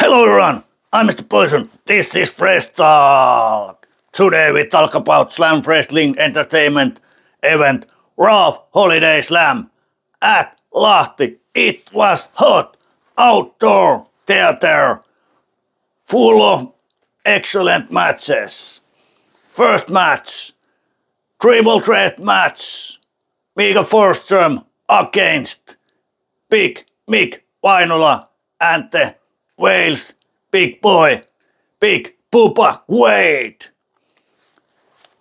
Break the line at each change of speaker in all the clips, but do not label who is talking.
Hello everyone, I'm Mr. Poison. This is Fresh Talk. Today we talk about Slam Wrestling Entertainment event Raw Holiday Slam at Lahti. It was hot outdoor theater full of excellent matches. First match, triple threat match, Mika Forsström against Big Mick Vainola and the Wales big boy, Big Bubba Wade.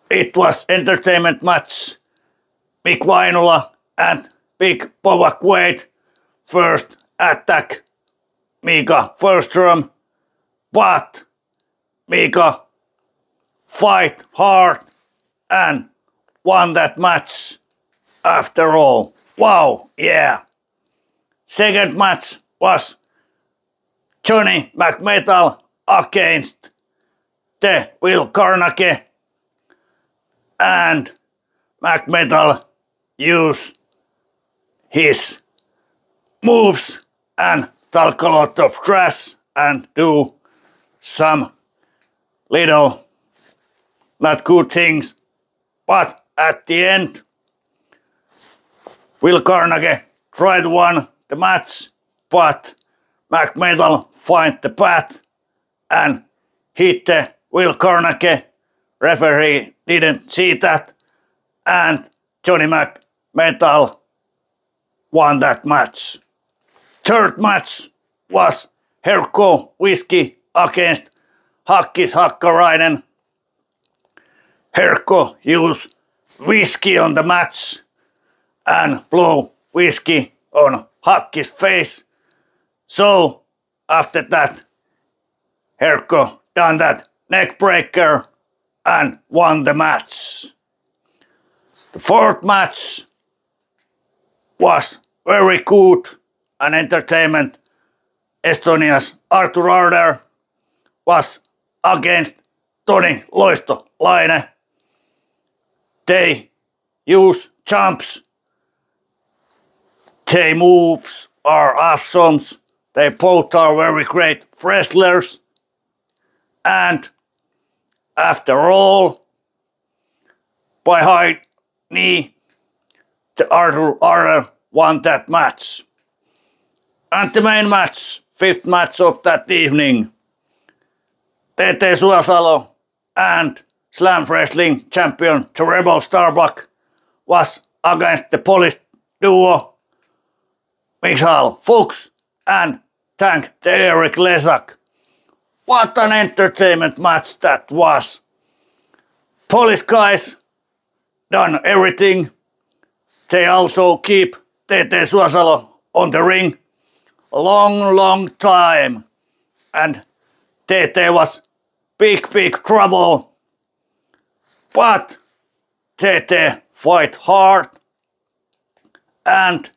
It was entertainment match. Mick Vainola and Big Bubba Wade first attack Mika Forsström, but Mika fight hard and won that match after all. Wow, yeah. Second match was Johnny McMetal against the Will Carnage, and McMetal used his moves and talk a lot of trash and do some little not good things, but at the end Will Carnage tried to win the match, but McMetal find the path and hit the Will Carnage. Referee didn't see that, and Johnny McMetal won that match. Third match was Herkko Whiskey against Hakkis Hakkarainen. Herkko used whiskey on the match and blow whiskey on Hakkis' face. So after that, Herkko done that neck breaker and won the match. The fourth match was very good and entertainment. Estonia's Artur Arder was against Toni Loisto Laine. They use jumps. Their moves are awesome. They both are very great wrestlers. And after all, by high knee, the Artur Arder won that match. And the main match, fifth match of that evening, TT Suosalo and Slam Wrestling champion the Rebel Starbuck was against the Polish duo Michal Fuchs and Tank the Eric Lesak. What an entertainment match that was. Polish guys done everything. They also keep TT Suosalo on the ring a long time. And TT was big trouble. But TT fight hard and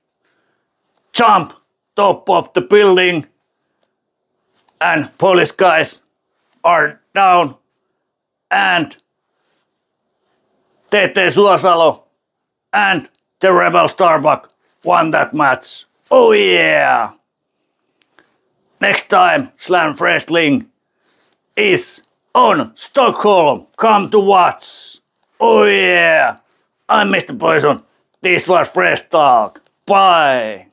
jump top of the building, and Polish guys are down, and TT Suosalo and the Rebel Starbuck won that match. Oh yeah! Next time Slam Wrestling is on Stockholm. Come to watch. Oh yeah! I'm Mr. Poison. This was Fresh Talk. Bye!